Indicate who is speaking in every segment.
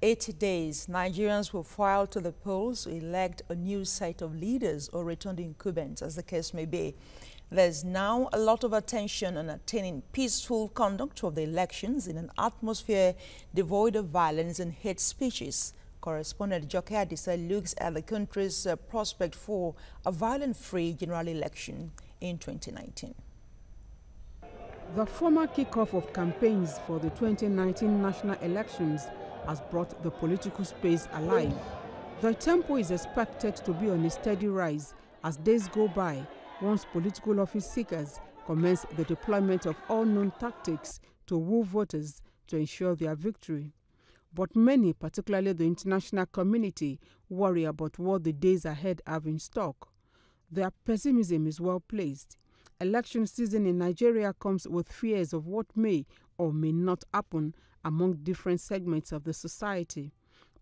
Speaker 1: 80 days, Nigerians will file to the polls to elect a new set of leaders or return the incumbents, as the case may be. There's now a lot of attention on attaining peaceful conduct of the elections in an atmosphere devoid of violence and hate speeches. Correspondent Joke Adisa looks at the country's prospect for a violent-free general election in 2019.
Speaker 2: The formal kickoff of campaigns for the 2019 national elections has brought the political space alive. The tempo is expected to be on a steady rise as days go by once political office seekers commence the deployment of all known tactics to woo voters to ensure their victory. But many, particularly the international community, worry about what the days ahead have in stock. Their pessimism is well placed. Election season in Nigeria comes with fears of what may or may not happen among different segments of the society.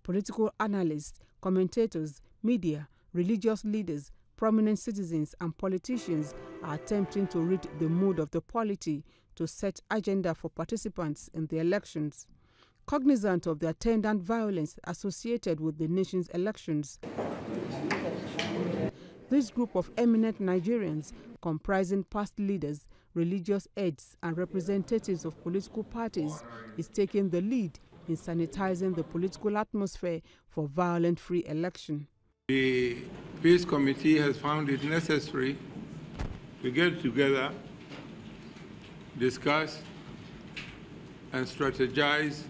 Speaker 2: Political analysts, commentators, media, religious leaders, prominent citizens and politicians are attempting to read the mood of the polity to set agenda for participants in the elections. Cognizant of the attendant violence associated with the nation's elections, this group of eminent Nigerians, comprising past leaders, religious heads, and representatives of political parties, is taking the lead in sanitizing the political atmosphere for violent-free election.
Speaker 3: The Peace Committee has found it necessary to get together, discuss, and strategize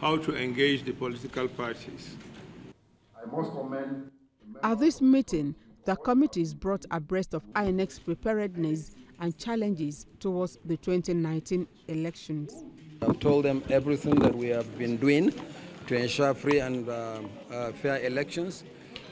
Speaker 3: how to engage the political parties.
Speaker 4: I must commend.
Speaker 2: At this meeting, the committees brought abreast of INEC's preparedness and challenges towards the 2019 elections.
Speaker 5: I've told them everything that we have been doing to ensure free and fair elections,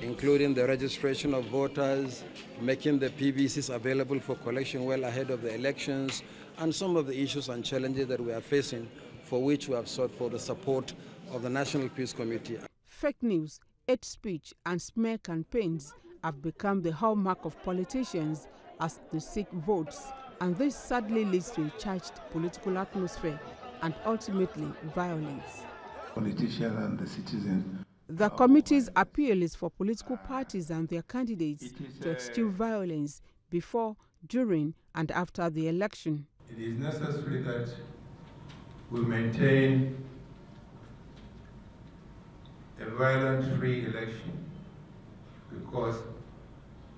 Speaker 5: including the registration of voters, making the PVCs available for collection well ahead of the elections, and some of the issues and challenges that we are facing, for which we have sought for the support of the National Peace Committee.
Speaker 2: Fake news, hate speech, and smear campaigns have become the hallmark of politicians as they seek votes, and this sadly leads to a charged political atmosphere and ultimately violence.
Speaker 4: Politicians and the citizens.
Speaker 2: The committee's appeal is for political parties and their candidates to eschew violence before, during, and after the election.
Speaker 3: It is necessary that we maintain a violent-free election, because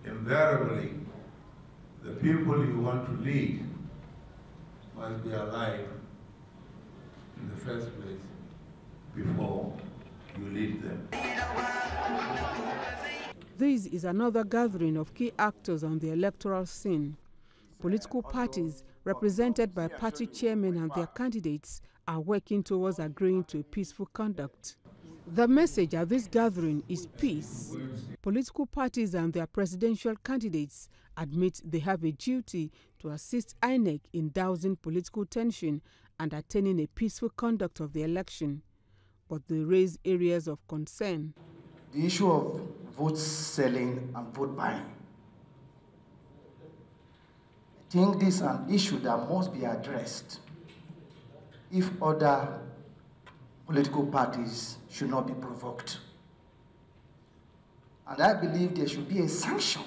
Speaker 3: invariably the people you want to lead must be alive in the first place before you lead them.
Speaker 2: This is another gathering of key actors on the electoral scene. Political parties, represented by party chairmen and their candidates, are working towards agreeing to peaceful conduct. The message at this gathering is peace. Political parties and their presidential candidates admit they have a duty to assist INEC in dousing political tension and attaining a peaceful conduct of the election. But they raise areas of concern.
Speaker 6: The issue of vote selling and vote buying. I think this is an issue that must be addressed if other political parties should not be provoked. And I believe there should be a sanction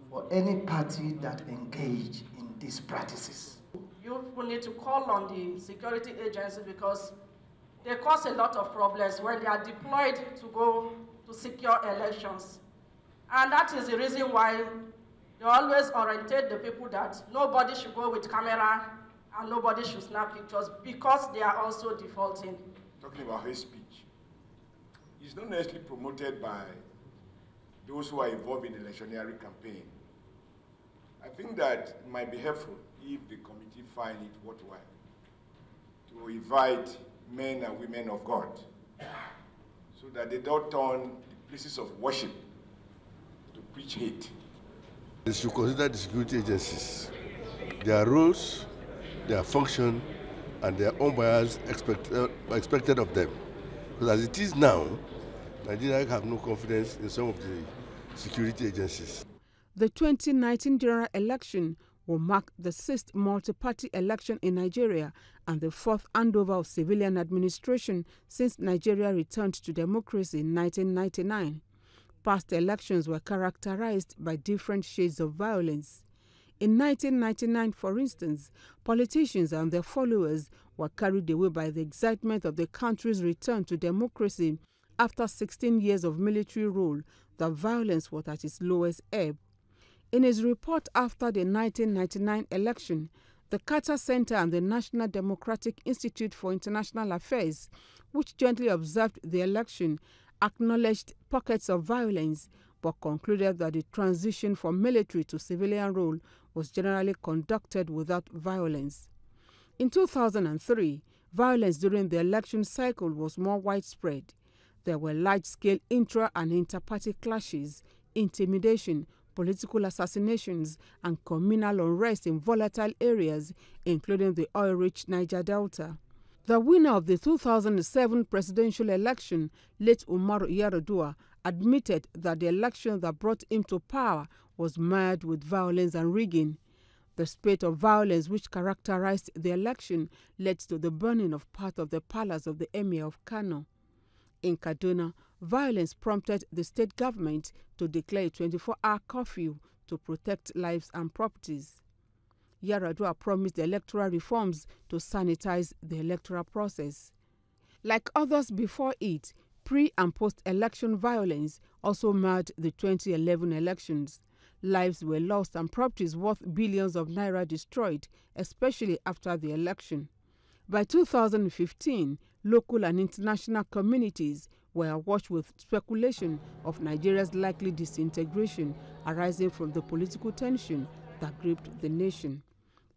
Speaker 6: for any party that engage in these practices.
Speaker 7: You will need to call on the security agencies because they cause a lot of problems when they are deployed to go to secure elections. And that is the reason why they always orientate the people that nobody should go with camera and nobody should snap pictures, because they are also defaulting.
Speaker 4: Talking about hate speech, it's not necessarily promoted by those who are involved in the electioneering campaign. I think that it might be helpful if the committee find it worthwhile to invite men and women of God so that they don't turn the places of worship to preach hate.
Speaker 8: They should consider the security agencies, their roles, their function, and their own bias expected of them. Because as it is now, Nigeria have no confidence in some of the security agencies.
Speaker 2: The 2019 general election will mark the 6th multi-party election in Nigeria and the 4th handover of civilian administration since Nigeria returned to democracy in 1999. Past elections were characterized by different shades of violence. In 1999, for instance, politicians and their followers were carried away by the excitement of the country's return to democracy. After 16 years of military rule, the violence was at its lowest ebb. In his report after the 1999 election, the Carter Center and the National Democratic Institute for International Affairs, which jointly observed the election, acknowledged pockets of violence, but concluded that the transition from military to civilian rule was generally conducted without violence. In 2003, violence during the election cycle was more widespread. There were large-scale intra- and inter-party clashes, intimidation, political assassinations, and communal unrest in volatile areas, including the oil-rich Niger Delta. The winner of the 2007 presidential election, late Umaru Yar'Adua, admitted that the election that brought him to power was marred with violence and rigging. The spate of violence which characterized the election led to the burning of part of the palace of the Emir of Kano. In Kaduna, violence prompted the state government to declare a 24-hour curfew to protect lives and properties. Yar'Adua promised electoral reforms to sanitize the electoral process. Like others before it, pre- and post-election violence also marred the 2011 elections. Lives were lost and properties worth billions of naira destroyed, especially after the election. By 2015, local and international communities were awash with speculation of Nigeria's likely disintegration arising from the political tension that gripped the nation.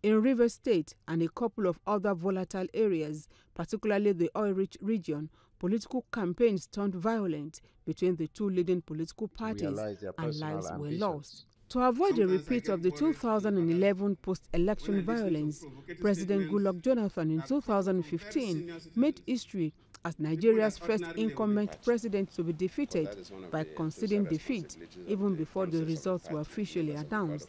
Speaker 2: In Rivers State and a couple of other volatile areas, particularly the oil-rich region, political campaigns turned violent between the two leading political parties and lives were lost. To avoid a repeat of the 2011 post-election violence, President Goodluck Jonathan in 2015 made history as Nigeria's first incumbent president to be defeated by conceding defeat even before the results were officially announced.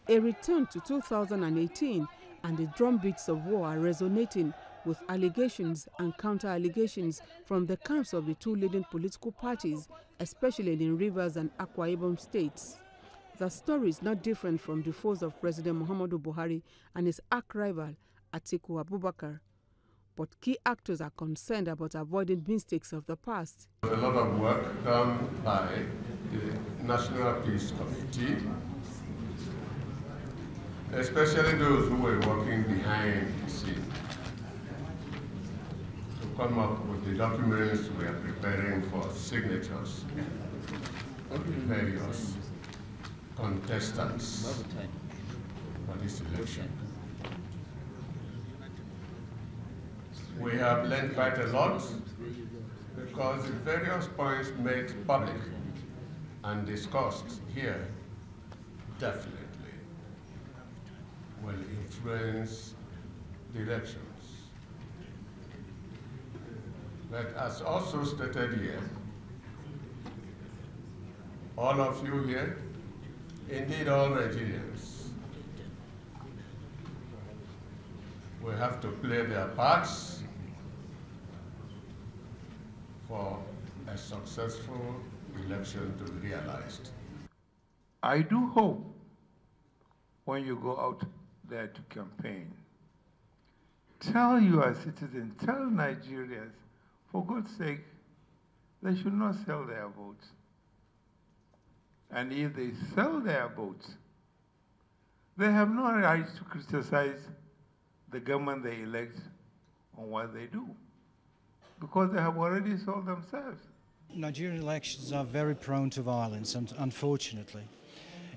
Speaker 2: A return to 2018 and the drumbeats of war are resonating with allegations and counter-allegations from the camps of the two leading political parties, especially in Rivers and Akwa Ibom states. The story is not different from the foes of President Muhammadu Buhari and his arch-rival Atiku Abubakar. But key actors are concerned about avoiding mistakes of the past.
Speaker 9: A lot of work done by the National Peace Committee, especially those who were working behind the scenes, to come up with the documents we are preparing for signatures of the various contestants for this election. We have learned quite a lot because the various points made public and discussed here definitely will influence the elections. But as also stated here, all of you here, indeed all Nigerians, will have to play their parts for a successful election to be realized.
Speaker 3: I do hope when you go out there to campaign, tell your citizens, tell Nigerians, for God's sake, they should not sell their votes. And if they sell their votes, they have no right to criticize the government they elect on what they do, because they have already sold themselves.
Speaker 10: Nigerian elections are very prone to violence, unfortunately.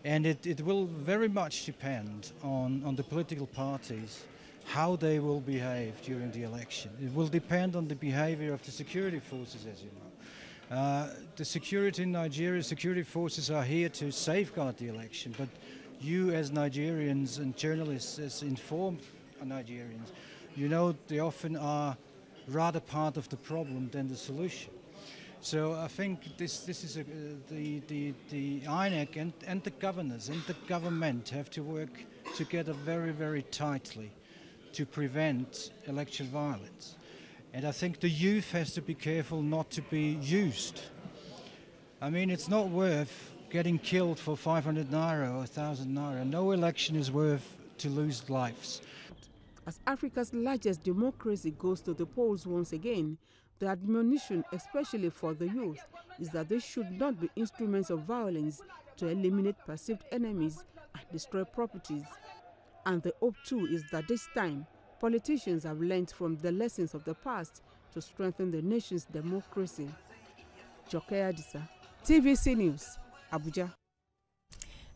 Speaker 10: And it will very much depend on the political parties, how they will behave during the election. It will depend on the behavior of the security forces, as you know. The security in Nigeria, security forces are here to safeguard the election, but you as Nigerians and journalists as informed Nigerians, you know they often are rather part of the problem than the solution. So I think this is the INEC and the governors and the government have to work together very, very tightly to prevent election violence. And I think the youth has to be careful not to be used. I mean, it's not worth getting killed for 500 naira or 1,000 naira. No election is worth to lose lives.
Speaker 2: As Africa's largest democracy goes to the polls once again, the admonition, especially for the youth, is that they should not be instruments of violence to eliminate perceived enemies and destroy properties. And the hope too is that this time, politicians have learned from the lessons of the past to strengthen the nation's democracy. Joke Adisa, TVC News, Abuja.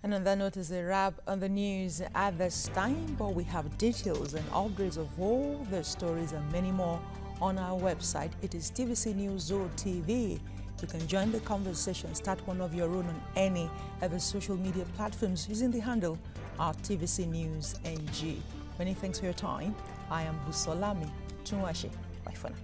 Speaker 1: And on that note is a wrap on the news at this time, but we have details and updates of all the stories and many more on our website. It is tvcnews.tv. You can join the conversation, start one of your own on any of the social media platforms using the handle @TVCNewsNG. Many thanks for your time. I am Busolami Tunwashi. Bye for now.